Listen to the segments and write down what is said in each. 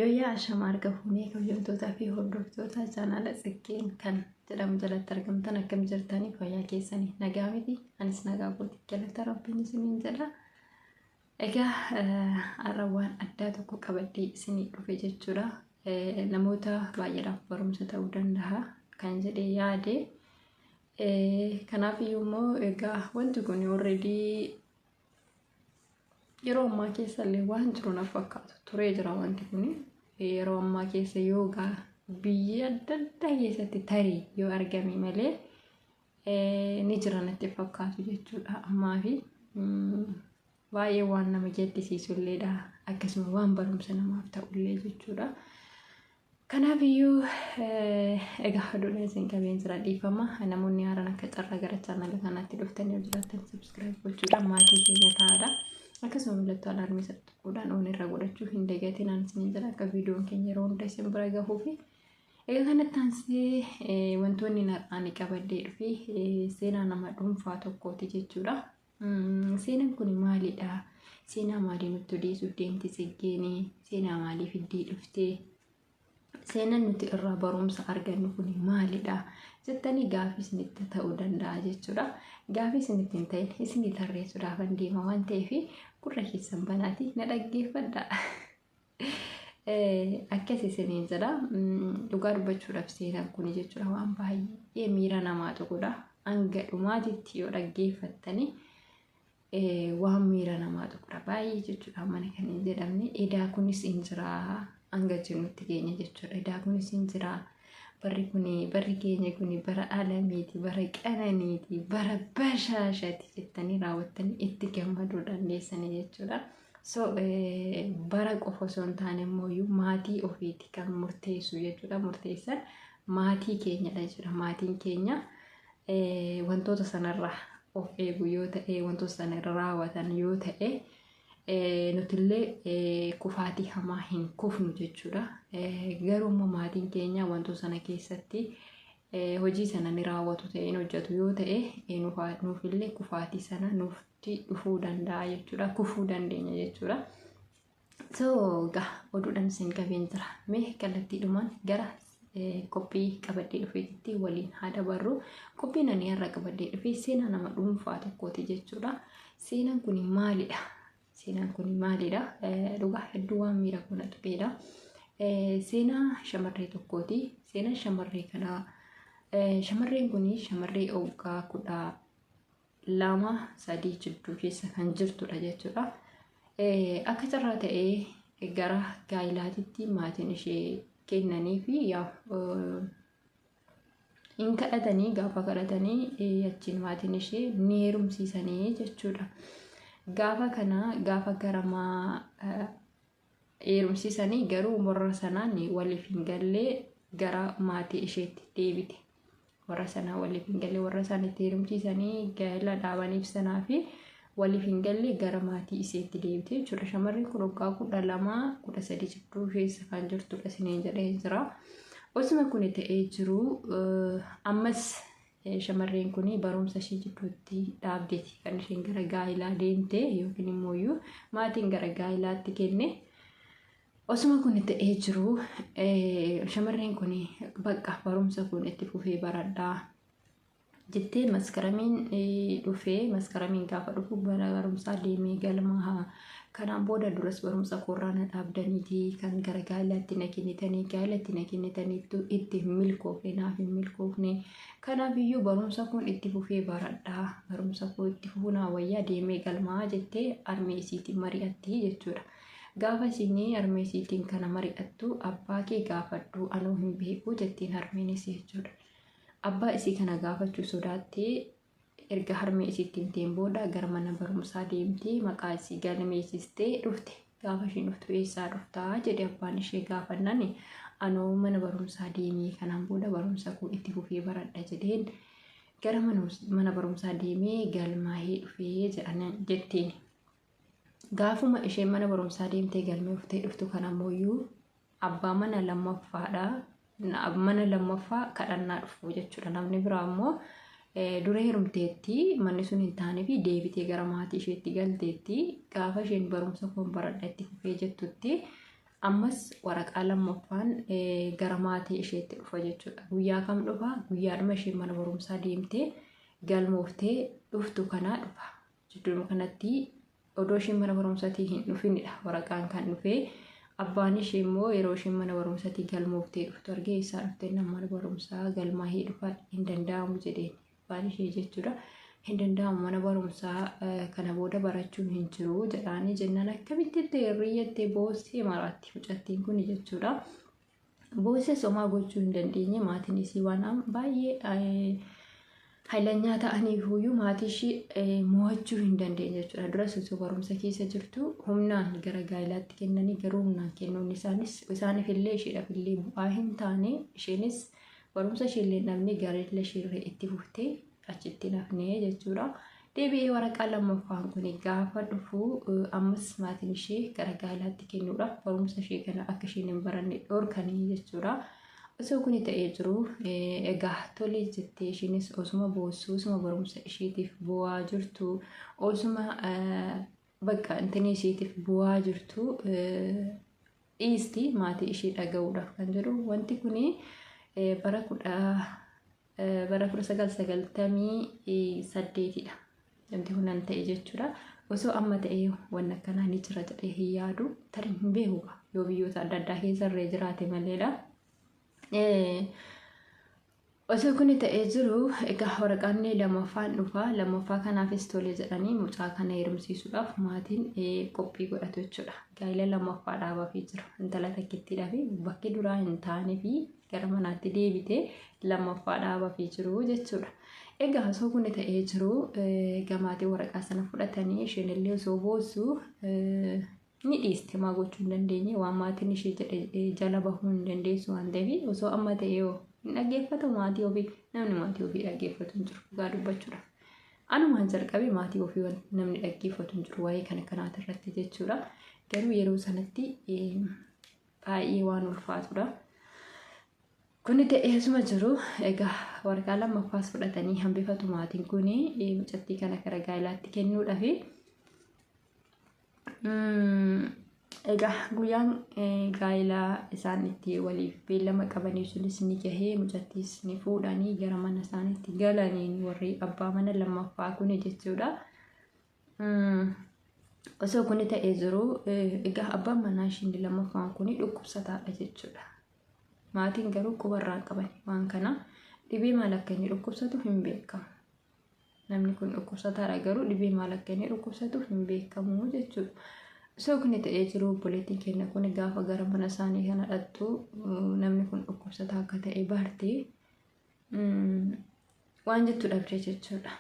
Hayyoyaa shamarga fuunee kabajamtootaa fi hordoftoota chaanaala Tsiggeen kan jedhamu jalatti argamtan akkam jirtanii fayyaa keessanii nagaa miti anis nagaa kooti galata rabbiin isiniin jedha. Egaa har'a waan addaa tokko qabadhee isinii dhufe jechuudha. Namoota baay'eedhaaf barumsa ta'uu danda'a kan jedhee yaade. Kanaaf iyyuu immoo egaa wanti kun already yeroo ammaa keessa illee waan jiru na fakkaatu turee jira wanti kun yeroo ammaa keessa yoogaa biyya adda addaa keessatti tarii yoo argame malee ni jira natti fakkaatu jechuudha. Ammaa fi baay'ee waan nama gaddisiisu illeedha akkasuma waan barumsa namaaf ta'u illee jechuudha. Kanaaf iyyuu egaa oduun isin qabeen jira dhiifama namoonni haaraan akka carraa gara chaanaala kanaatti dhuftanii jiraatan subscribe gochuudhaan maatii keenya ta'aadha. Akkasuma mallattoo alarmii saddeequudhaan oon irra godhachuu hin dagatiin isin jala akka viidiyoon keenya yeroo hunda isin bira gahuu fi egaa kanatti aansee wantoonni narraan qabadhee dhufe seenaa nama dhuunfaa tokkooti jechuudha. Seenaan kun maalidha? Seenaa maalii nutti odeessuuf deemti Tsiggeen? Seenaa maalii fiddee dhuftee? Seenaan nuti irraa barumsa argannu kun maalidha jettanii gaaffii isinitti ta'uu danda'a jechuudha. Gaaffii isinitti hin ta'in isinii tarreessuudhaaf deema waan ta'eef gurra keessan banaatii na dhaggeeffadha. Akkas isiniin jedha. Dhugaa dubbachuudhaaf seenaan kun jechuudha waan baay'ee miira namaa tuqudha. Hanga dhumaatitti yoo dhaggeeffattanii waan miira namaa tuqudha baay'ee jechuudha. Mana kan hin jedhamne edaa kunis hin jira. Hanga jirutti keenya jechuudha. Edaa kunis hin jira. Barri keenya kuni bara alamiiti, bara qananiiti, bara bashaashati jettanii raawwattanii itti gammaduu dandeessanii jechuudha. So bara qofa osoo hin taane immoo maatii ofiiti kan murteessu jechuudha. Murteessan maatii keenyadha jechuudha. Maatiin keenya wantoota sanarraa of eegu yoo ta'e, wantoota sanarra raawwatan yoo ta'e nutillee kufaatii hamaa hin kufnu jechuudha. Garuu immoo maatiin keenya wantoota sana keessatti hojii sana ni raawwatu ta'ee hojjetu yoo ta'e nuufillee kufaatii sana nuufti dhufuu danda'a jechuudha. Kufuu dandeenya jechuudha. So egaa oduudhaan isin qabeen jira. Mee kallattiidhumaan gara qophii qabadhee dhufeetti waliin haa dabarru. Qophiin ani har'a qabadhee dhufe seenaa nama dhuunfaa tokkooti jechuudha. Seenaan kun maalidha? Seenaan kun maalidha? Dhugaa hedduu waan miira kuna tuqeedha. Seenaa shamarree tokkooti. Seenaa shamarree kana shamarreen kun shamarree waggaa 12-3 jidduu keessa kan jirtudha jechuudha. Akka carraa ta'ee gara gaa'ilaatitti maatiin ishee kennanii fi hin kadhatanii gaafa kadhatanii achiin maatiin ishee ni heerumsiisanii jechuudha. Gaafa garamaa heerumsiisanii garuu warra sanaan waliif hin galle gara maatii isheetti deebite. Warra sanaa waliif hin galle warra isaanitti heerumsiisanii gaa'ela dhaabaniif sanaa fi waliif hin galle gara maatii isheetti deebite jechuudha. Shamarreen kun waggaa 12-13 jidduu keessa kan jirtudha isiniin jedhee jira. Osuma kun ta'ee jiru ammas shamarreen kun barumsa ishee jidduutti dhaabdeeti kan isheen gara gaa'ilaa deemte yookiin immoo maatiin gara gaa'ilaatti kenne. Osuma kun ta'ee jiru shamarreen kun bakka barumsa kun itti fufee baradhaa jettee maskaramiin dhufee maskaramiin gaafa dhufu bara barumsaa deemee galmaa kanaan booda duras barumsa koorraana dhaabdaniiti kan gara gaa'elaatti na kennitanii gaa'elatti na kennitaniitu itti milkoofne naaf hin milkoofne. Kanaaf iyyuu barumsa kun itti fufee baradhaa barumsa kun itti fufuu naa wayyaa deemee galmaa jettee armeesiitiin mari'atti jechuudha. Gaafa isin armeesiitiin kana mari'attu abbaa kee gaafadhu anuu hin beeku jettiin harmeenis jechuudha. Abbaa isii kana gaafachuu sodaattee erga harmeesiitiin teen booda gara mana barumsaa deemtee maqaa isii galmeessistee dhufte. Gaafa isheen dhuftu eessaa dhuftaa jedhe abbaan ishee gaafannaan anuu mana barumsaa deemee kanaan booda barumsa kun itti fufee baradha jedheen gara mana barumsaa deemee galmaa'ee dhufee jettiin. Gaafuma isheen mana barumsaa deemtee galmee uftee dhuftu kanammoo abbaa mana lammaffaadha. Mana lammaffaa kadhannaa dhufu jechuudha. Namni biraa immoo dura heerumteetti manni sun hin taane fi deebitee gara maatii isheetti galteetti gaafa isheen barumsa kun baradha itti fufee jettutti Ammas waraqaa lammaffaan gara maatii isheetti dhufa jechuudha. Guyyaa kam dhufa? Guyyaadhuma isheen mana barumsaa deemtee galmooftee dhuftu kanaa dhufa. Jidduu kanatti odoo isheen mana barumsaatii hin dhufinidha waraqaan kan dhufee. Abbaan ishee immoo yeroo isheen mana barumsaatii galmooftee dhuftu argee eessaa dhuftee nama mana barumsaa galmaa'ee dhufa hin danda'amu jedheen abbaan ishee jechuudha. Hin danda'amu mana barumsaa kana booda barachuun hin jiru jedhaanii jennaan akkamitti itti hirriyyattee boossee maraatti mucattiin kun jechuudha. Boossee somaa gochuu hin dandeenye maatiin isii waan baay'ee haalanyaa ta'aniifuyyuu maatii ishee mo'achuu hin dandeenye jechuudha. Duras osoo barumsa keessa jirtu humnaan gara gaa'ilaatti kennanii garuu humnaan kennuun isaaniif illee isheedhaaf illee bu'aa hin taane isheenis barumsa ishee illee dhabnee gaariilee ishee itti fuftee achitti nafnee jechuudha. Deebi'ee waraqaa lammaffaan kun gaafa dhufu ammas maatiin ishee gara gaa'ilaatti kennuudhaaf barumsa ishee kana akka isheen hin baranne dhorkanii jechuudha. Osoo kun ta'ee jiru egaa tolee jettee isheenis osuma boossuu osuma barumsa isheetiif bu'aa jirtu osuma bakka intini isheetiif bu'aa jirtu dhiisti maatii ishee dhaga'uudhaaf kan jiru. Wanti kun bara 1998dha. Wanti kun nan ta'e jechuudha. Osoo amma ta'ee waan akkanaa ni jira jedhee hin yaadu tarii hin beeku yoo biyyoota adda addaa keessa irree jiraate maleedha. Osoo kun ta'ee jiru egaa waraqaan lammaffaan dhufa. Lammaffaa kanaafis tolee jedhanii mucaa kana heerumsiisuudhaaf maatiin qophii godhatu jechuudha. Gaa'ila lammaffaa dhaabaafii jiru. Intala takkittiidhaa fi bakki duraa hin taane fi gara manaatti deebitee lammaffaa dhaabaafii jiru jechuudha. Egaa osoo kun ta'ee jiru gamaatiin waraqaa sana fudhatanii isheen illee osoo boossu ni dhiiste maa gochuu hin dandeenye waan maatiin ishee jedhe jala bahuu hin dandeessu waan ta'eef osoo amma ta'ee hin dhaggeeffatu maatii ofii namni maatii ofii dhaggeeffatu hin jiru dhugaa dubbachuudha. Anumaan jalqabe maatii ofii namni dhaggeeffatu hin jiru waa'ee kana kanaati irratti jechuudha. Garuu yeroo sanatti baay'ee waan ulfaatudha. Kun ta'ee asuma jiru egaa waraqaa lammaffaas fudhatanii hambifatu maatiin kun mucattii kana gara gaa'ilaatti kennuudhaaf. Egaa guyyaan gaa'ilaa isaan itti waliif beellama qabanii sunis ni gahee mucattiis ni fuudhanii gara mana isaaniitti galanii warri abbaa mana lammaffaa kun jechuudha. Osoo kun ta'ee jiru egaa abbaan manaa isheen lammaffaan kun dhukkubsataadha jechuudha. Maatiin garuu qubarraa qaban waan kana dhibee maal akka inni dhukkubsatu hin beekamu. Namni kun dhukkubsataadha garuu dhibee maal akka inni dhukkubsatu hin beekamu jechuudha. Osoo kun ta'ee jiru obboleettiin keenya kun gaafa gara mana isaanii kana dhaqxu namni kun dhukkubsataa akka ta'e baartee waan jettu dhabdee jechuudha.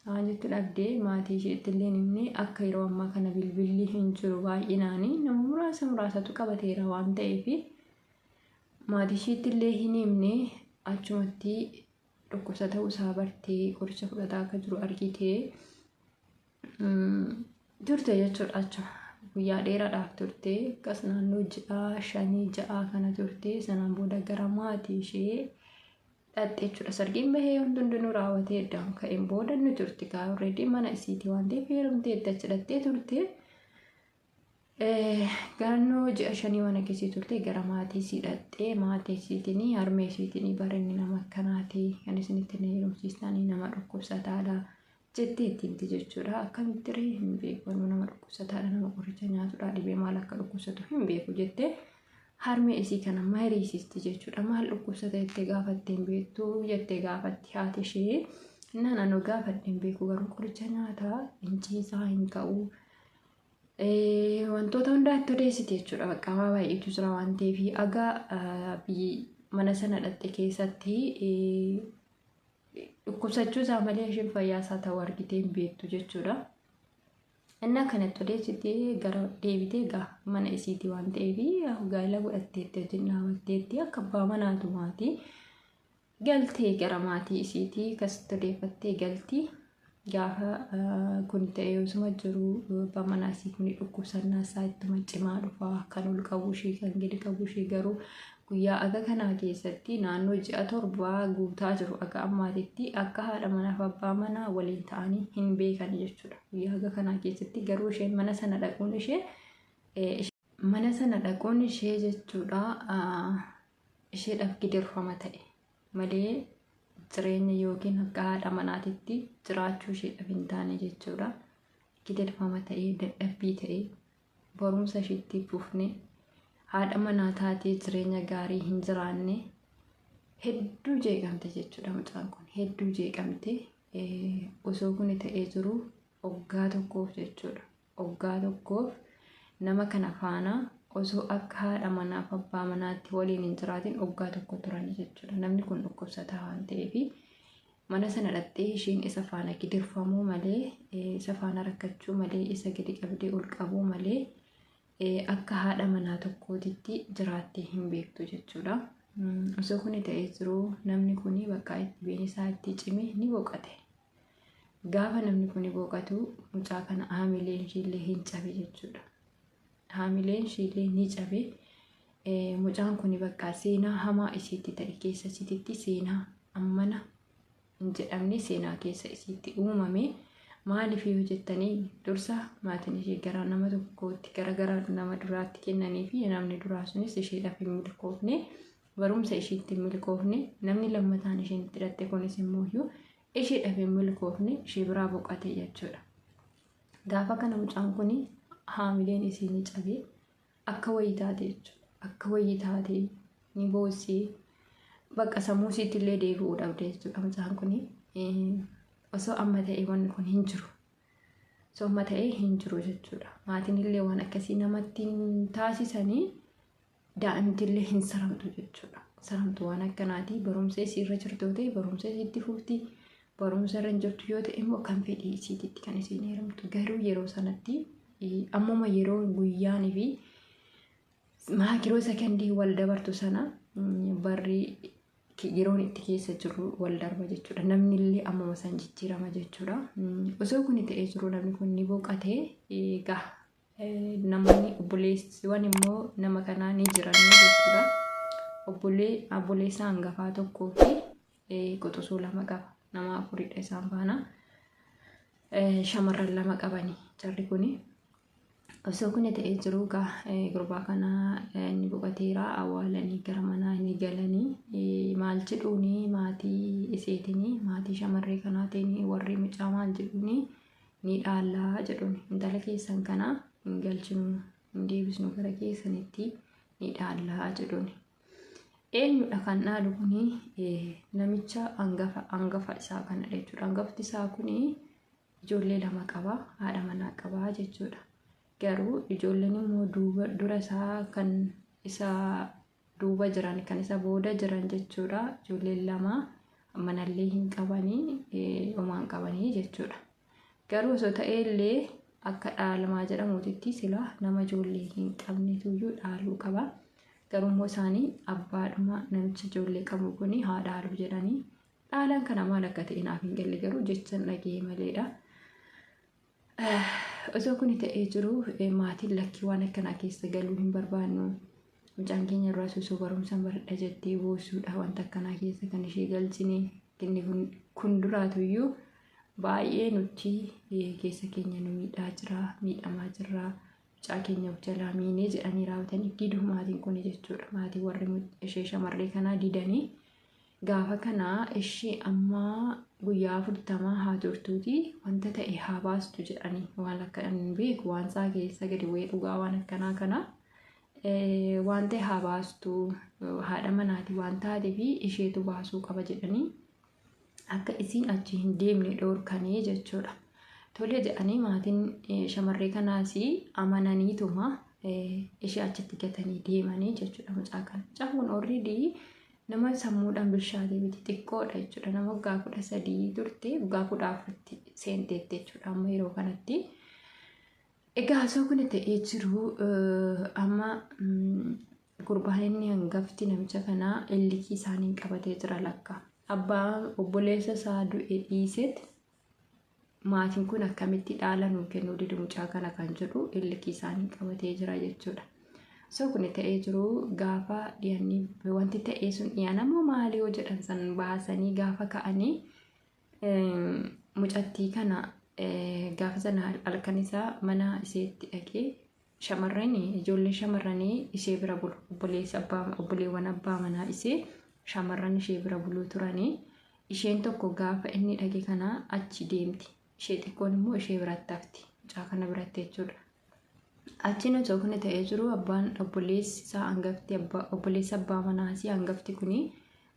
Waan jettu dhabdee maatii isheetti illee himne akka yeroo ammaa kana bilbilli hin jiru baay'inaanii nama muraasatu qabateera waan ta'eef maatii isheetti illee hin himne achumatti dhukkubsataa isaa bartee qoricha fudhataa akka jiru argitee turte jechuudha. Achuma guyyaa dheeraadhaaf turte akkas naannoo 5-6 kana turte sanaan booda gara maatii ishee dhaqxe jechuudha. Sargiin bahee hundinuu raawwatee addaan ka'een booda ni turte kaa alreedii mana isiitii waan ta'eef heerumtee achi dhaqxee turte. Garannoo 6 waan akkasii turte gara maatii isii dhaqxee maatii isiitiin harmee isiitiin barinni nama akkanaati kan isinitti heerumsiistanii nama dhukkubsataadha jetteetti jechuudha. Akkamitti ree hin beeku nama dhukkubsataadha nama qoricha nyaatudha dhibee maal akka dhukkubsatu hin beeku jettee harmee isii kana mariisisti jechuudha. Maal dhukkubsata jettee gaafattee hin beektu jettee gaafatti haati ishee naannoo gaafadhee hin beeku garuu qoricha nyaataa hin ciisaa hin ka'u wantoota hundaatti odeessite jechuudha. Bakka baay'eetu jira waan ta'eef agaa mana sana dhaqxe keessatti dhukkubsachuu isaa malee isheen fayyaa isaa ta'uu argitee hin beektu jechuudha. Innaa kanatti odeessitee gara deebitee mana isiitii waan ta'eef gaa'ila godhatteetti wajjin dhaabbatteetti akka abbaa manaatu maatii galtee gara maatii isiitii akkasitti odeeffattee galtii. Gaafa kun ta'ee osuma jiru abbaa manaa isii kun dhukkubsannaa isaa ittuma cimaa dhufaa kan ol qabu ishee kan gadi qabu ishee garuu guyyaa aga kanaa keessatti naannoo 6-7 guutaa jiru aga ammaatitti akka haadha manaaf abbaa manaa waliin ta'anii hin beekan jechuudha. Guyyaa aga kanaa keessatti garuu isheen mana sana dhaquun ishee mana sana dhaquun ishee jechuudha isheedhaaf gidirfama ta'e malee jireenya yookiin akka haadha manaatitti jiraachuu isheedhaaf hin taane jechuudha. Gidirfama ta'ee dadhabbii ta'ee barumsa isheetti fufne haadha manaa taatee jireenya gaarii hin jiraanne hedduu jeeqamte jechuudha. Mucaan kun hedduu jeeqamte osoo kun ta'ee jiru waggaa tokkoof jechuudha. Waggaa tokkoof nama kana faana osoo akka haadha manaaf abbaa manaatti waliin hin jiraatin waggaa tokko turan jechuudha. Namni kun dhukkubsataa waan ta'eef mana sana dhattee isheen isa faana gidirfamuu malee isa faana rakkachuu malee isa gadi qabdee ol qabuu malee akka haadha manaa tokkootitti jiraattee hin beektu jechuudha. Osoo kun ta'ee jiru namni kun bakka dhibeen isaa itti cime ni boqote. Gaafa namni kun boqotu mucaa kana haamileen isheellee hin cabe jechuudha. Haamileen isheellee ni cabe. Mucaan kun bakka seenaa hamaa isiitti ta'e keessa isiitti seenaa ammana hin jedhamne seenaa keessa isiitti uumame. Maaliif yoo jettanii dursa maatiin ishee gara nama tokkootti gara nama duraatti kennanii fi namni duraa sunis isheedhaaf hin milkoofne barumsa isheetti hin milkoofne namni lammataan isheen itti hidhatte kunis immoo isheedhaaf hin milkoofne ishee biraa boqote jechuudha. Gaafa kana mucaan kun haamileen isii ni cabee akka wayii taate jechuudha. Akka wayii taate ni boossee bakka sammuu isiitti illee deebi'uu dhabde jechuudha. Mucaan kun osoo amma ta'e wanni kun hin jiru. Osoo amma ta'e hin jiru jechuudha. Maatiin illee waan akkasii namatti taasisanii daa'imti illee hin saramtu jechuudha. Saramtu waan akkanaati. Barumsa isii irra jirtu ta'e barumsa isiitti fufti. Barumsa irra hin jirtu yoo ta'e immoo kan fedhii isiititti kan isiin heerumtu. Garuu yeroo sanatti ammuma yeroo guyyaanii fi maakiroo sekondii wal dabartu sana barri yeroon itti keessa jiru wal darba jechuudha. Namni illee ammuma san jijjiirama jechuudha. Osoo kun ta'ee jiru namni kun ni boqotee egaa namoonni obboleessiwwan immoo nama kanaa ni jiran jechuudha. Obboleessa hangafaa tokkoo fi quxisuu lama qaba. Nama afuridha isaan faana. Shamarran lama qabani jarri kuni. Osoo kun ta'ee jiru gurbaa kana ni boqoteera awwaalanii gara manaa ni galanii maal jedhuuni maatii iseetini maatii shamarree kanaatiin warri mucaa maal jedhuuni ni dhaallaa jedhuuni intala keessan kana hin galchinu hin deebisnu gara keessanitti ni dhaallaa jedhuuni. Eenyudha kan dhaalu kuni namicha hangafa isaa kana jechuudha. Hangafti isaa kuni ijoollee lama qaba haadha manaa qaba jechuudha. Garuu ijoolleen immoo dura isaa kan isa duuba jiran kan isa booda jiran jechuudha. Ijoolleen lama manallee hin qabanii homaan qabanii jechuudha. Garuu osoo ta'ee illee akka dhaalamaa jedhamuutitti sila nama ijoollee hin qabnetuyyuu dhaaluu qaba. Garuu immoo isaanii abbaadhuma namicha ijoollee qabu kuni haa dhaalu jedhanii dhaalan kana maal akka ta'e naaf hin galle garuu jechan dhagee maleedha. Osoo kun ta'ee jiru maatiin lakkii waan akkanaa keessa galuu hin barbaannu. Mucaan keenya irraa osoo barumsa baradha jettee boossuudha wanta akkanaa keessa kan ishee galchine. Inni kun duraatuyyuu baay'ee nuti keessa keenya nu miidhamaa jira. Mucaa keenya of jalaa miinee jedhanii raawwatanii diduu maatiin kun jechuudha. Maatiin warri ishee shamarree kanaa didanii gaafa kanaa ishee ammaa guyyaa 40 haa turtuuti wanta ta'e haa baastu jedhanii waan akka hin beeku waan isaa keessa gadi bu'ee dhugaa waan akkanaa kana waan ta'e haa baastu haadha manaati waan taateef isheetu baasuu qaba jedhanii akka isiin achi hin deemne dhoorkanii jechuudha. Tole jedhanii maatiin shamarree kanaas amananiituma ishee achitti gatanii deemanii jechuudha mucaa kana. Mucaan kun already nama sammuudhaan bilchaatee biti xiqqoodha jechuudha. Nama waggaa 13 turte waggaa 14tti seenteetti jechuudha amma yeroo kanatti. Egaa osoo kun ta'ee jiru amma gurbaan inni hangafti namicha kanaa illikii isaaniin qabatee jira lakka. Abbaa obboleessa isaa du'e dhiiseet maatiin kun akkamitti dhaala nuu kennuu didu mucaa kana kan jedhu illikii isaaniin qabatee jira jechuudha. Osoo kun ta'ee jiru gaafa dhiyaanii wanti ta'ee sun dhiyaanamoo maali yoo jedhan san baasanii gaafa ka'anii mucattii kana gaafa sana halkan isaa mana iseetti dhaqee shamarran ijoollee shamarranii ishee bira bulu. Obboleewwan abbaa manaa ishee shamarran ishee bira buluu turanii. Isheen tokko gaafa inni dhage kana achi deemti. Ishee xiqqoon immoo ishee biratti hafti. Mucaa kana biratti jechuudha. Achi nuti kun ta'ee jiru abbaan obboleessa abbaa manaasii hangafti kuni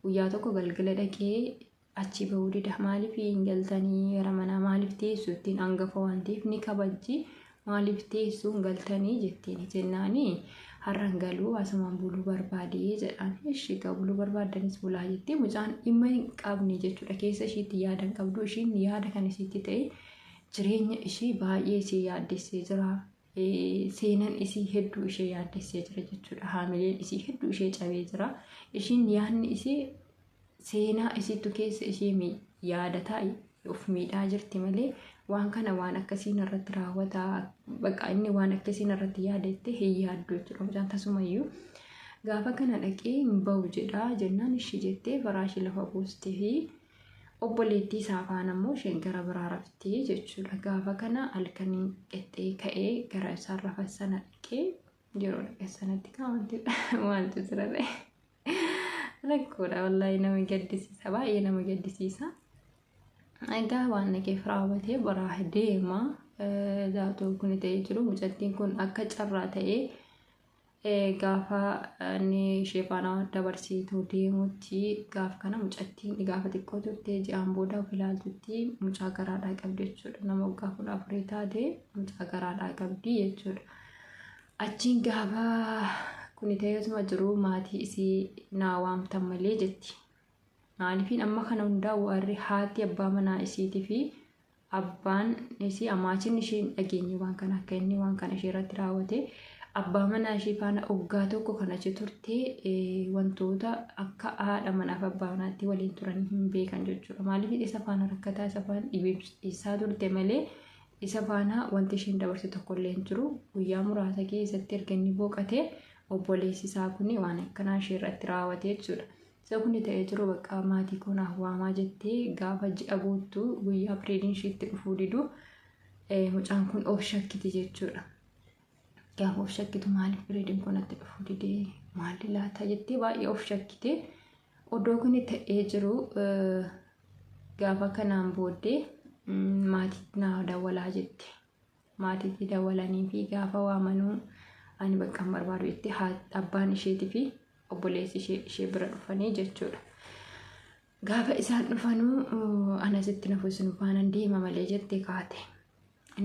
guyyaa tokko galgala dhaqee achi bahuu dida. Maaliif hin galtanii gara manaa maaliif teessu ittiin hangafa waan ta'eef ni kabajji maaliif teessu hin galtanii jettiin jennaanii har'an galuu asumaan buluu barbaadee jedhaan. Ishii buluu barbaadanis bulaa jettee mucaan dhimma hin qabne jechuudha. Keessa ishiitti yaada hin qabdu. Ishiin yaada kan isiitti ta'e jireenya ishii baay'ee ishee yaaddessee jira. Seenan isii hedduu ishee yaaddessee jira jechuudha. Haamileen isii hedduu ishee cabee jira. Ishiin yaadni isii seenaa isiitu keessa ishee yaada taa'e of miidhaa jirti malee waan kana waan akkasiin irratti raawwataa bakka inni waan akkasiin irratti yaadette hin yaaddu jechuudha. Mucaan tasumayyuu gaafa kana dhaqee hin bahu jedhaa jennaan ishii jettee faraashii lafa buustee fi obboleettii isaa faana immoo isheen gara biraa raftee jechuudha. Gaafa kana halkaniin qexxee ka'ee gara isaan rafan sana dhaqee yeroo dhaqee sanatti maaltu jira ta'e rakkoodha wallaahi nama gaddisiisa baay'ee nama gaddisiisa. Egaa waan naqeef raawwatee biraa deema. Zaatoo kun ta'ee jiru mucattiin kun akka carraa ta'ee gaafa inni ishee faana dabarsiituu deemutti gaafa kana mucattiin gaafa xiqqoo turte ji'aan booda of ilaaltutti mucaa garaadhaa qabdi jechuudha. Nama waggaa 14 taate mucaa garaadhaa qabdi jechuudha. Achiin gaafa kun ta'eetuma jiru maatii isii naa waamtan malee jetti. Maaliifin amma kana hundaa warri haati abbaa manaa isiitii fi abbaan isii amaachin isheen dhageenye waan kana akka inni waan kana ishee irratti raawwate abbaa manaa ishee faana waggaa tokko kan achi turte wantoota akka haadha manaaf abbaa manaatti waliin turan hin beekan jechuudha. Maaliif isa faana rakkataa isa faana dhibeessaa turte malee isa faana wanti isheen dabarse tokkollee hin jiru. Guyyaa muraasa keessatti erga inni boqate obboleessi isaa kun waan akkanaa ishee irratti raawwate jechuudha. Isa kun ta'ee jiru bakka maatii koonaaf waamaa jettee gaafa ji'a guutuu guyyaa pireediin ishiitti dhufuu didu mucaan kun of shakkiti jechuudha. Gaafa of shakkitu maaliif pireediin kun natti dhufuu didee maali laata jettee baay'ee of shakkite. Oddoo kun ta'ee jiru gaafa kanaan booddee maatii naa dawwalaa jette. Maatiitti dawwalanii fi gaafa waamanuu ani bakka hin barbaadu jettee abbaan isheetii fi obboleessi ishee bira dhufanii jechuudha. Gaafa isaan dhufanuu anasitti nafu sun faana deema malee jettee kaate.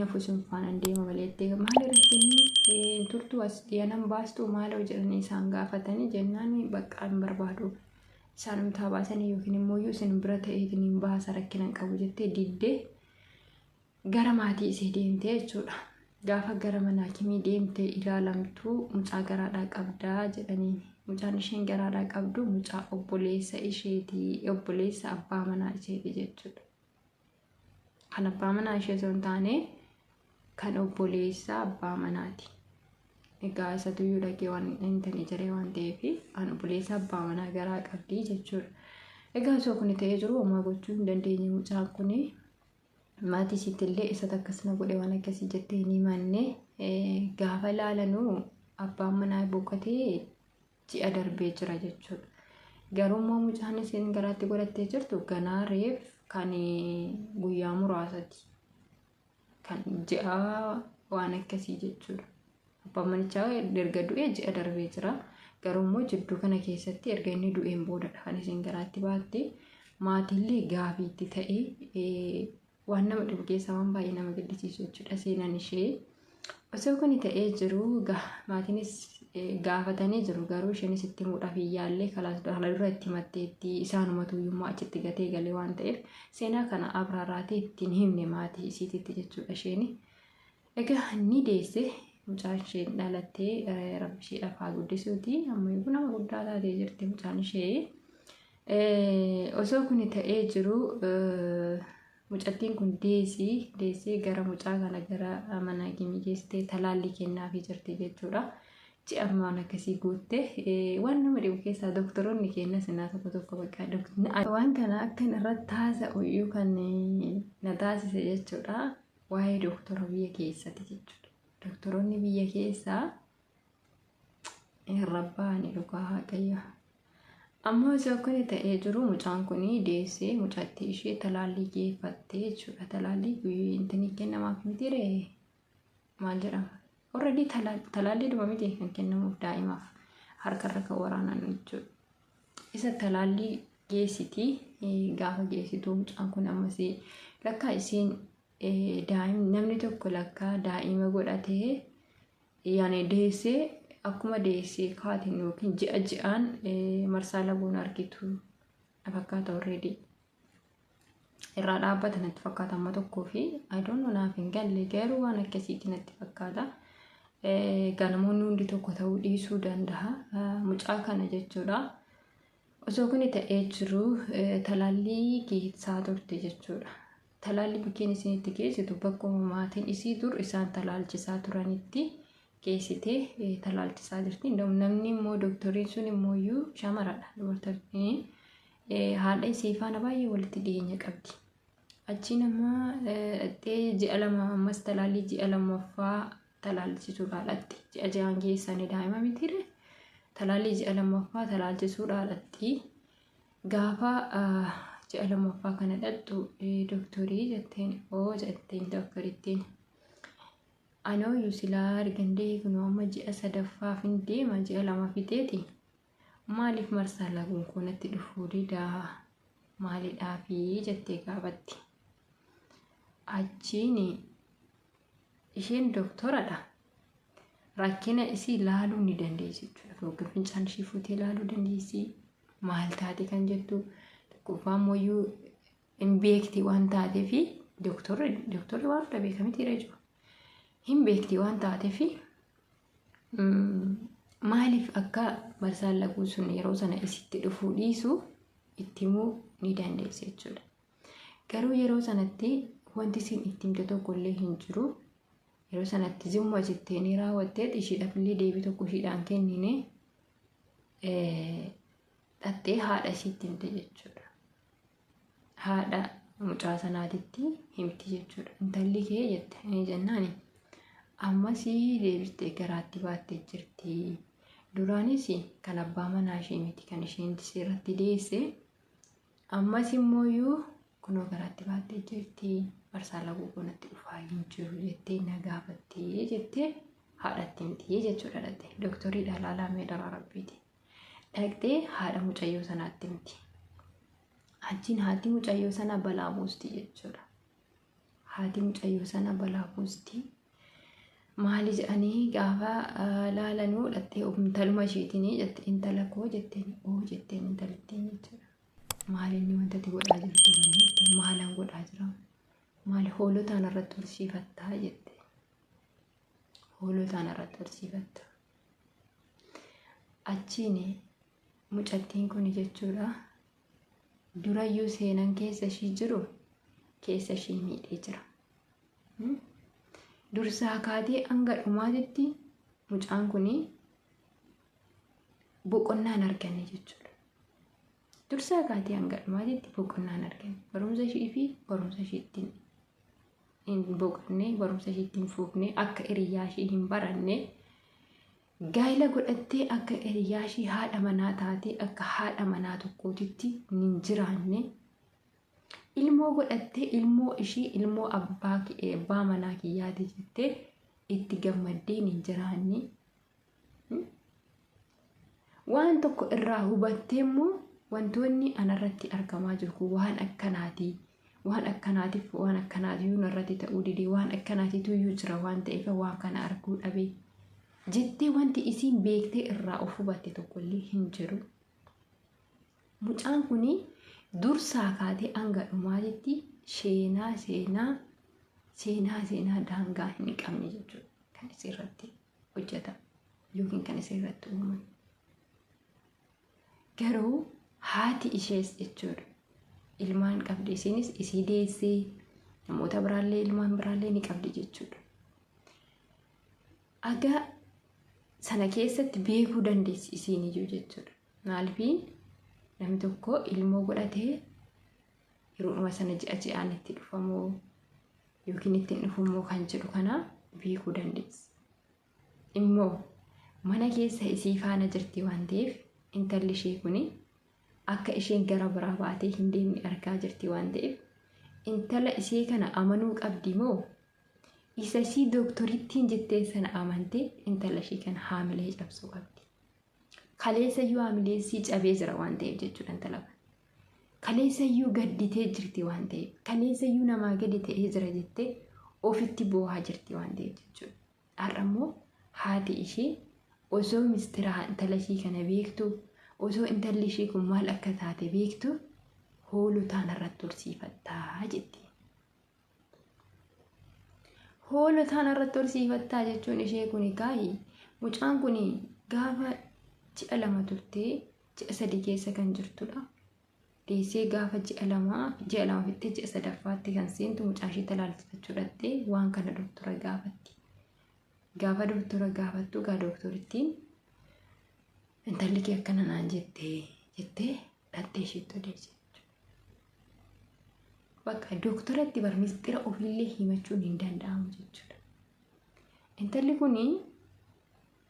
Nafu sun faana deema malee jettee maal irratti turtuu as dhiyanan baastu maaloo jedhanii isaan gaafatanii jennaan bakka hin barbaadu. Isaan umtaa baasanii yookiin immoo isin bira ta'eetiin hin baasa rakkina hin qabu jettee diddee gara maatii isee deemtee jechuudha. Gaafa gara mana kimii deemtee ilaalamtu mucaa garaadhaa qabdaa jedhanii. Mucaan isheen garaadhaa qabdu mucaa obboleessa isheetii obboleessa abbaa manaa isheeti jechuudha. Kan abbaa manaa ishee osoo hin taane kan obboleessa abbaa manaati. Egaa isa tuyyuu dhaqee waan intani jiree waan ta'eef kan obboleessa abbaa manaa garaa qabdi jechuudha. Egaa osoo kun ta'ee jiru homaa gochuu hin dandeenye mucaan kun maatii isiittillee isa takkasina godhe waan akkasii jettee hin himanne gaafa ilaalanuu abbaan manaa boqotee ji'a darbee jira jechuudha. Garuu immoo mucaan isheen garaatti godhattee jirtu ganaa reef kan guyyaa muraasati. Kan ji'a waan akkasii jechuudha. Abbaan manichaa erga du'ee ji'a darbee jira. Garuu immoo jidduu kana keessatti erga inni du'een boodadha kan isheen garaatti baatte. Maatiillee gaafiitti ta'ee waan nama dhibu keessaa waan baay'ee nama gaddisiisu jechuudha seenaan ishee. Osoo kun ta'ee jiru maatiinis gaafatanii jiru garuu isheenis itti muudhaaf iyyaallee kalaala dura itti himatteetti isaanumatu iyyummaa achitti gatee galee waan ta'eef seenaa kana abraaraatee ittiin himne maatii isiititti jechuudha isheeni. Egaa ni deesse mucaan isheen dhalattee rabbi ishee dhafaa guddisuuti amma kun nama guddaa taatee jirti mucaan ishee. Osoo kun ta'ee jiru mucattiin kun deessee gara mucaa kana gara mana kimii geessitee talaallii kennaafii jirti jechuudha. Ji'a ammaan akkasii guutte waan nama dhibu keessaa doktoroonni kenna sinaa tokko bakka waan kana akka irratti haasa'u kan na taasise jechuudha. Waa'ee doktora biyya keessatti jechuudha. doktoroonni biyya keessaa rabbaan dhugaa waaqayyo. Ammoo isa kun ta'ee jiru mucaan kun deessee mucattii ishee talaallii geeffattee jechuudha. Talaallii guyyeentii kennamaaf miti ree maal jedhama? Already talaallii dhuma miti kan kennamuuf daa'imaaf harkarra kan waraanan jechuudha. Isa talaallii geessitii gaafa geessitu mucaan kun ammas lakkaa isiin namni tokko lakkaa daa'ima godhatee yaani deessee akkuma deessee kaatiin yookiin ji'aan marsaa laguun argitu fakkaata already. Irraa dhaabbata natti fakkaata amma tokkoo fi I don't know naaf hin galle garuu waan akkasiitti natti fakkaata. Namoonni hundi tokko ta'uu dhiisuu danda'a. Mucaa kana jechuudha. Osoo kun ta'ee jiru talaallii geessaa turte jechuudha. Talaallii bukkeen isinitti geessitu bakkuma maatiin isii dur isaan talaalchisaa turanitti geessitee talaalchisaa jirti. Namni immoo doktoriin sun immoo shamaradha. Dubartiin haadha isii faana baay'ee walitti dhiyeenya qabdi. Achi nama ji'a lama ammas talaallii ji'a lammaffaa talaalchisuudhaadhaatti. Ji'a ja'aan geessanii daa'ima mitiire talaallii ji'a lammaffaa talaalchisuudhaadhaatti. Gaafa ji'a lammaffaa kana dhattu doktorii jetteen jetteen doktorittiin. Anoo silaa argandee kunoo amma ji'a sadaffaaf hin deema ji'a lama fixeeti. Maaliif marsaa laguun kunatti dhufuu didaa maalidhaafi jettee gaafatti. Achiin isheen doktoradha. Rakkina isii ilaaluu ni dandeessi jechuudha. Yookiin fincaan ishii fuutee ilaaluu dandeessi. Maal taate kan jettu tokkoffaa ammoo hin beekti waan taateef doktorri waan hunda beekamitiira jechuudha. Hin beekti waan taateef maaliif akka marsaan laguu sun yeroo sana isitti dhufuu dhiisu itti himuu ni dandeessi jechuudha. Garuu yeroo sanatti wanti isin itti himte tokkollee hin jiru. Yeroo sanatti zimma jettee raawwattee ishiidhaaf illee deebii tokko ishiidhaan kennine dhattee haadha isiitti himte jechuudha. Haadha mucaa sanaatitti himti jechuudha. Intalli kee jette jennaani ammas deebistee garaatti baattee jirti. Duraanis kan abbaa manaa ishee miti kan isheen irratti deesse. Ammas immoo kunoo garaatti baattee jirti. Marsaa laguu kunatti dhufaa hin jiru jettee na gaafattee jettee haadhatti himti jechuudha. Dhattee doktoriidha laalamee daraa rabbiiti. Dhaqxee haadha mucayyoo sanaatti himti. Achiin haati mucayyoo sana balaa buusti jechuudha. Haati mucayyoo sana balaa buusti. Maali jedhanii gaafa laalanuu dhattee intaluma isheetiin jette intala koo jetteen jetteen intalittiin jechuudha. Maalinni wanta ati godhaa jirtu maalan godhaa jira? Maali hoolotaan irratti horsiifattaa jette. Hoolotaan irratti horsiifatta. Achiin mucattiin kun jechuudha. Durayyuu seenan keessa ishii jiru keessa ishii miidhee jira. Dursaa kaatee hanga dhumaatitti mucaan kun boqonnaan arganne jechuudha. Dursaa kaatee hanga dhumaatitti boqonnaan arganne. Barumsa ishii fi barumsa ishiittiin hin boqonnee barumsa ishiittiin fuufnee akka hiriyaa ishii hin baranne gaa'ila godhattee akka hiriyaa ishii haadha manaa taatee akka haadha manaa tokkootitti hin jiraanne. Ilmoo godhattee ilmoo ishii ilmoo abbaa manaa kiyyaati jettee itti gammaddee hin jiraanne. Waan tokko irraa hubattee immoo wantoonni anarratti argamaa jiru waan akkanaati. Waan akkanaatiif waan akkanaatiyyuu narratti ta'uu didee waan akkanaatiitu jira waan ta'eef waan kana arguu dhabee jettee wanti isiin beektee irraa of hubatte tokkollee hin jiru. Mucaan kun dursaa kaatee hanga dhumaatitti seenaa daangaa hin qabne jechuudha. Kan isirratti hojjetame yookiin kan isirratti uumame. Garuu haati ishees jechuudha. Ilmaan qabdi isinis isii deessee namoota biraallee ilmaan biraallee ni qabdi jechuudha. Aga sana keessatti beekuu dandeessi isiin iyyuu jechuudha. Maaliif namni tokko ilmoo godhatee yeroodhuma sana ji'aan itti dhufamoo yookiin ittiin dhufamoo kan jedhu kana beekuu dandeessi. immoo mana keessa isii faana jirti waan ta'eef intalli ishee kuni akka isheen gara biraa baatee hin deemne argaa jirti waan ta'eef intala isee kana amanuu qabdi moo isa ishii dooktorittiin jettee sana amantee intala ishee kana haamilee cabsuu qabdi. Kaleessa iyyuu haamileessii cabee jira waan ta'eef jechuudha intala kana. Kaleessa iyyuu gadditee jirti waan ta'eef kaleessa iyyuu namaa gadi ta'ee jira jettee ofitti boohaa jirti waan ta'eef jechuudha. Har'a immoo haati ishee osoo mistiraa intala ishee kana beektu osoo intalli ishee kun maal akka taate beektu hoolotaan irratti tursiifattaa jetti. Hoolotaan irratti tursiifattaa jechuun ishee kun kaayi mucaan kun gaafa ji'a 2 turtee ji'a 3 keessa kan jirtudha. Deessee gaafa ji'a 2 fixxee ji'a 3ffaatti kan seentu mucaa ishee talaalchifachuu dhattee waan kana doktora gaafatti. Gaafa doktora gaafattu gaa doktorittiin intalli kee akkana naan jettee dhattee isheetti odeesse. Bakka doktoratti barmistira ofillee himachuun hin danda'amu jechuudha. Intalli kun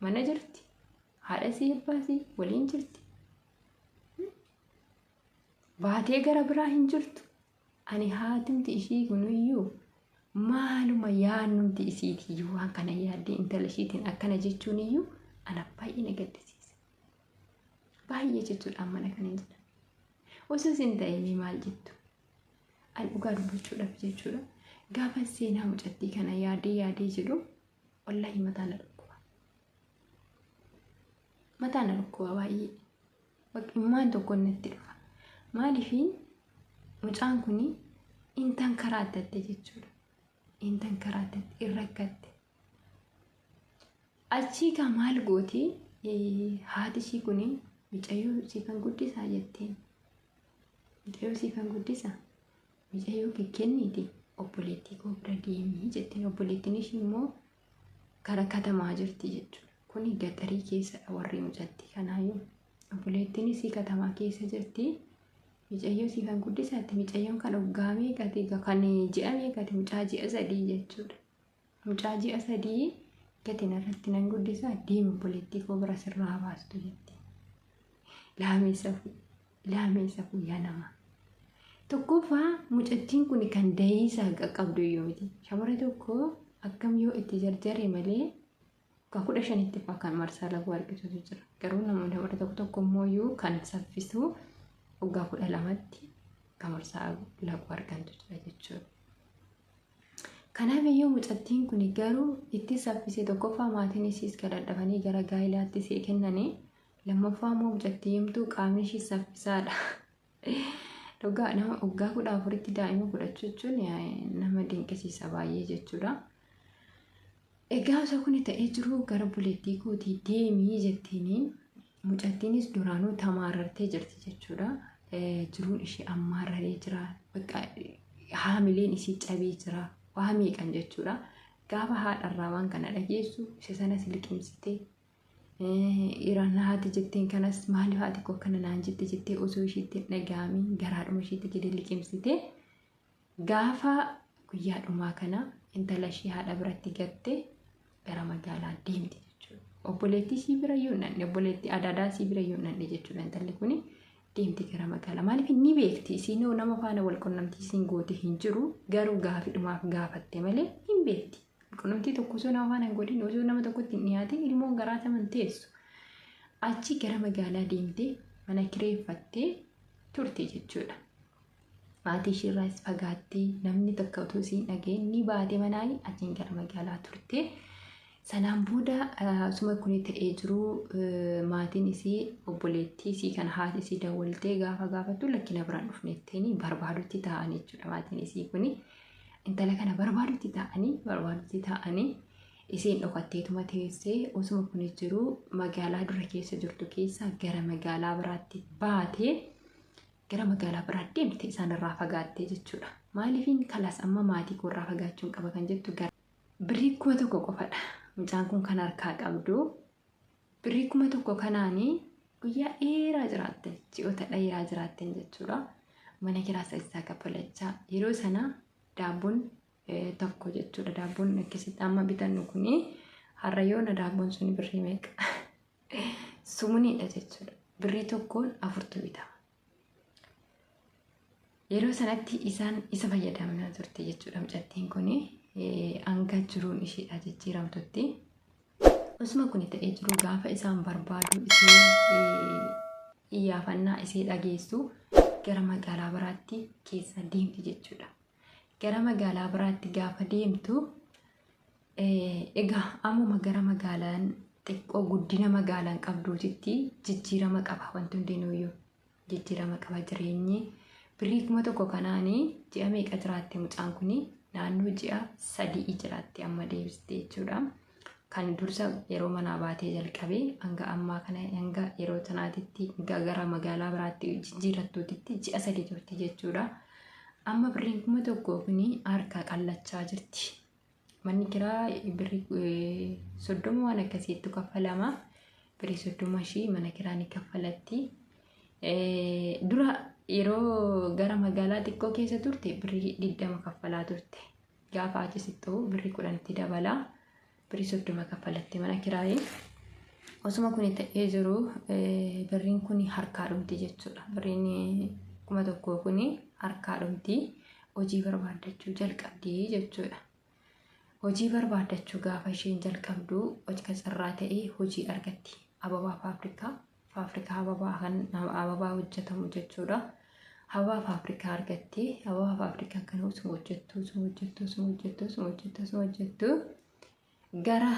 mana jirti. Haadha isii abbaa isii waliin jirti. Baatee gara biraa hin jirtu. Ani haatimti ishii kunuyyuu maaluma yaannumti isiitiyyuu waan kana yaaddee intala ishiitiin akkana jechuun iyyuu ana baay'ee na gaddisiisa. Baay'ee jechuudhaan mana kana hin jiran. Osoo isin ta'ee maal jettu? An dhugaa dubbachuudhaaf jechuudha. Gaafa seenaa mucattii kana yaadee jedhu wallahi mataan na dhukkuba. Mataan na dhukkuba baay'ee. Immaan tokko natti dhufa. Maaliifii mucaan kun intan karaattatte jechuudha. Intan karaattatte irrakkatte. Achii kan maal gooti haati ishii kun micayyoo siifan guddisaa jetteen. Micayyoo siifan guddisaa. Micayyoo kenniiti obboleettii koo bira deemii jettiin. Obboleettiin ishii immoo gara katamaa jirti jechuudha. Kuni gaxarii keessa warri mucattii kanaayyuu. Obboleettiin isii katamaa keessa jirti. Micayyoo siifan guddisaatti. Micayyoon kan waggaa meeqati kan ji'a meeqati mucaa ji'a 3 jechuudha. Mucaa ji'a 3 gatiin irratti nan guddisaa deemu obboleettii koo bira sirraa baastu jetti. Laameessa fuyyaa namaa. Tokkoffaa mucattiin kun kan da'iisaa qaqqabdu iyyuu miti. Shamara tokko akkam yoo itti jarjare malee ka 15tti fa'aa kan marsaa laguu argitutu jira. Garuu namoota tokko immoo iyyuu kan saffisu waggaa 12tti kan marsaa laguu argantu jira jechuudha. Kanaaf iyyuu mucattiin kun garuu itti saffisee tokkoffaa maatiin isiis gadadhabanii gara gaa'ilaatti ishee kennanii lammaffaa immoo mucattii himtuu qaamni ishee saffisaadha. Dhugaa nama waggaa 14tti daa'ima godhachuu jechuun nama dinqisiisa baay'ee jechuudha. Egaa osoo kun ta'ee jiru gara obboleettii kootii deemii jettiin mucattiinis duraanuu tamaarartee jirti jechuudha. Jiruun ishee ammaarraree jira. Haamileen ishee cabee jira. Waa meeqan jechuudha. Gaafa haadharraa waan kana dhageessu isa sanas liqimsitee iraan haati jetteen kanas maaliif haati koo kana naan jettee osoo isheetti dhaga'amiin garaadhuma isheetti gadi liqimsitee gaafa guyyaa dhumaa kana intala ishee haadha biratti gattee gara magaalaa deemte jechuudha. Obboleettii ishee bira yoo nanne obboleettii adaadaa ishee bira yoo nanne jechuudha intalli kun deemte gara magaalaa. Maaliif ni beekti isiin nama faana wal qunnamtii isiin goote hin jiru garuu gaafi dhumaaf gaafatte malee hin beekti. Qunnamtii tokko osoo nama faana hin godhin osoo nama tokkotti hin dhiyaatin ilmoon garaa taman teessu. Achi gara magaalaa deemtee mana kireeffattee turte jechuudha. Maatii isheerraas fagaattee namni tokko otoo isiin dhageen ni baate manaa achiin gara magaalaa turte. Sanaan booda asuma kun ta'ee jiru maatiin isii obboleettii isii kan haati isii dawwaltee gaafa gaafattu lakkina biraan dhufneetteeni barbaadutti taa'anii jechuudha. Maatiin isii kun intala kana barbaadutti taa'anii isiin dhokatteetuma teessee osuma kun jiru magaalaa dura keessa jirtu keessa gara magaalaa biraatti baatee gara magaalaa biraa deemte isaanirraa fagaattee jechuudha. Maaliifin kalas amma maatii koorraa fagaachuun qaba kan jettu gara birrii 1,000 qofadha. Mucaan kun kan harkaa qabdu birrii 1,000 kanaanii guyyaa dheeraa jiraatten ji'oota dheeraa jiraatten jechuudha. Mana kiraasa isaa kaffalachaa yeroo sana daabboon tokko jechuudha. Daabboon akkasitti amma bitannu kuni harrayoona daabboon sun birrii meeqa? Sumuniidha jechuudha. Birrii tokkoon 4 bitama. Yeroo sanatti isaan isa fayyadamaa turte jechuudha mucattiin kun hanga jiruun isheedha jijjiiramtutti. Osuma kun ta'ee jiru gaafa isaan barbaadu isee iyyaafannaa isee dhageessu gara magaalaa biraatti keessa deemti jechuudha. Gara magaalaa biraatti gaafa deemtu egaa ammuma gara magaalaan xiqqoo guddina magaalaan qabduutitti jijjiirama qaba wanti hundinuyyuu jijjiirama qaba jireenyi. Birrii 1,000 kanaanii ji'a meeqa jiraatte mucaan kun? Naannoo ji'a 3 jiraatti amma deebiste jechuudha. Kan dursa yeroo manaa baatee jalqabee hanga ammaa kana hanga yeroo sanaatitti gara magaalaa biraatti jijjiirrattuutitti ji'a 3 turte jechuudha. Amma birriin 1,000 kun harkaa qallachaa jirti. Manni kiraa birrii 30 waan akkasiitu kaffalama. Birrii 30 ishii mana kiraa ni kaffalatti. Dura yeroo gara magaalaa xiqqoo keessa turte birrii 20 kaffalaa turte. Gaafa achisitti birrii 10 dabala. Birrii 30 kaffalatti mana kiraayee. Osuma kun ta'ee jiru birriin kun harkaa dhumti jechuudha. Birriin 1,000 kun harkaa dhumti. Hojii barbaadachuu jalqabdi jechuudha. Hojii barbaadachuu gaafa isheen jalqabdu hojii carraa ta'ee hojii argatti. Ababaa faafrikaa ababaa hojjetamu jechuudha. Ababaa faafrikaa argatti. Ababaa faafrikaa kana osuma hojjettu gara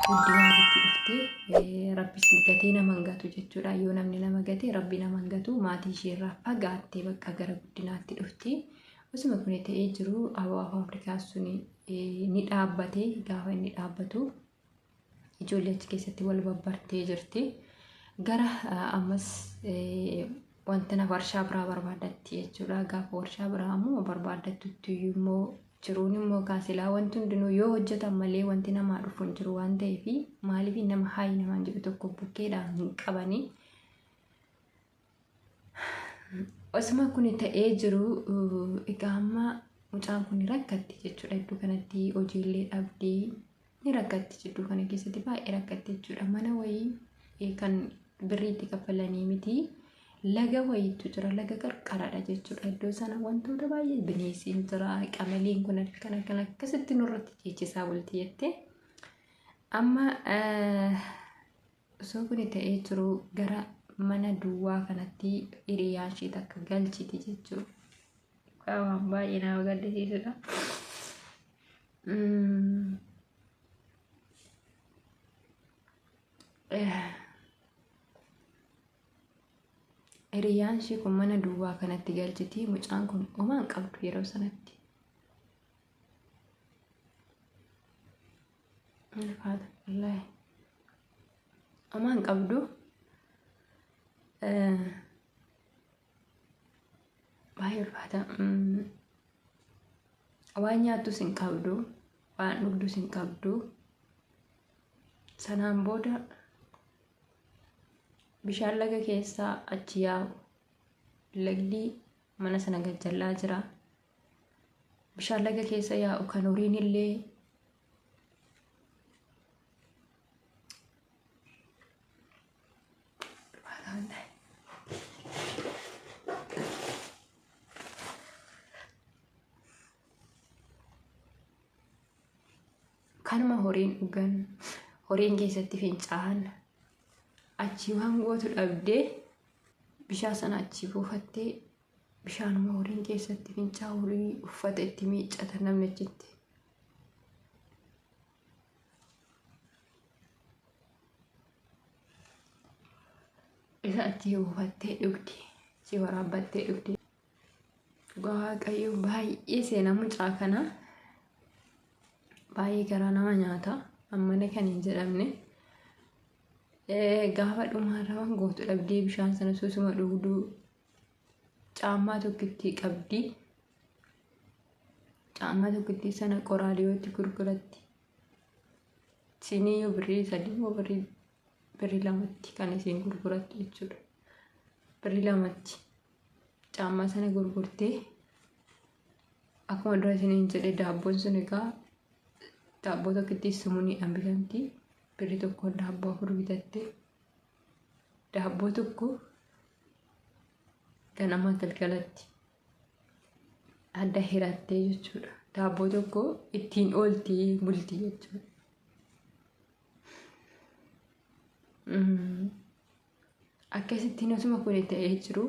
guddinaatti dhuftee rabbis gatee nama hangatu jechuudha. Yoo namni nama gate rabbi nama hangatu maatii isheerraa fagaattee bakka gara guddinaatti dhufti. Osuma kun ta'ee jiru ababaa faafrikaa sun ni dhaabbatee gaafa inni dhaabbatu ijoollee achi keessatti wal babbartee jirti. Gara ammas wanta warshaa biraa barbaadatti jechuudha. Gaafa warshaa biraa immoo barbaaddattutti immoo jiruun immoo kaasilaa wanti hundinuu yoo hojjetan malee wanti namaa dhufu hin jiru waan ta'eef maaliif nama haayi namaan jedhu tokko bukkeedhaan hin qabani. Osuma kun ta'ee jiru egaa amma mucaan kun rakkatti jechuudha. Iddoo kanatti hojiillee dhabdee ni rakkatti iddoo kana keessatti baay'ee rakkatti jechuudha. Mana wayii kan birriitti kaffalanii miti. Laga wayiitu jira. Laga qarqaraadha jechuudha. Iddoo sana wantoota baay'ee bineensiin jira. Qamaleen kun kan akkasitti nurratti ciichisaa bulti jettee. Amma osoo kun ta'ee jiru gara mana duwwaa kanatti hiriyaa ishee takka galchiti jechuudha. Waan baay'ee nama gaddisiisudha. Hiriyaan ishee kun mana duwwaa kanatti galchiti. Mucaan kun homaan qabdu yeroo sanatti. Homaan qabdu. Baay'ee ulfaata. Waan nyaattus hin qabdu. Waan dhugdus hin qabdu. Sanaan booda bishaan laga keessaa achi yaa'u. Lagdi mana sana gajjallaa jira. Bishaan laga keessa yaa'u kan horiin illee kanuma horiin dhugan, horiin keessatti fincaa'an achi waan gootu dhabdee bishaan sana achi buufattee bishaanuma horiin keessatti fincaa'u horii uffata itti miiccatan namni achitti. Isa achi buufattee dhugdi. Achi waraabbattee dhugdi. Waaqayyo baay'ee seenaa mucaa kana baay'ee garaa nama nyaata. Ammana kan hin jedhamne. Gaafa dhumaarra waan gootu dhabdee bishaan sana suusuma dhugduu caammaa tokkittii qabdi. Caammaa tokkittii sana qoraadiyootti gurguratti. Siinii yoo birrii 3 moo birrii 2tti kan isiin gurgurattu jechuudha. Birrii 2tti caammaa sana gurgurtee akkuma dura isiniin jedhe daabboon sun egaa daabboo tokkotti sumuuniidhaan bitamti. Birrii tokkoon daabboo 4 bitatte daabboo tokko ganama galgalatti adda hirattee jechuudha. Daabboo tokko ittiin oolti bulti jechuudha. Akkasittiin osuma kun ta'ee jiru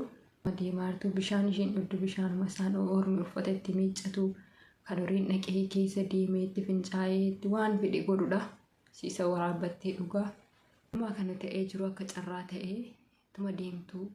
deemaartuu bishaan isheen dhugdu bishaanuma isaan ormi uffata itti miiccatu kan horiin dhaqee keessa deemee itti fincaa'ee itti waan fedhe godhudha. Siisa waraabbattee dhugaa. Amma kana ta'ee jiru akka carraa ta'ee tuma deemtu.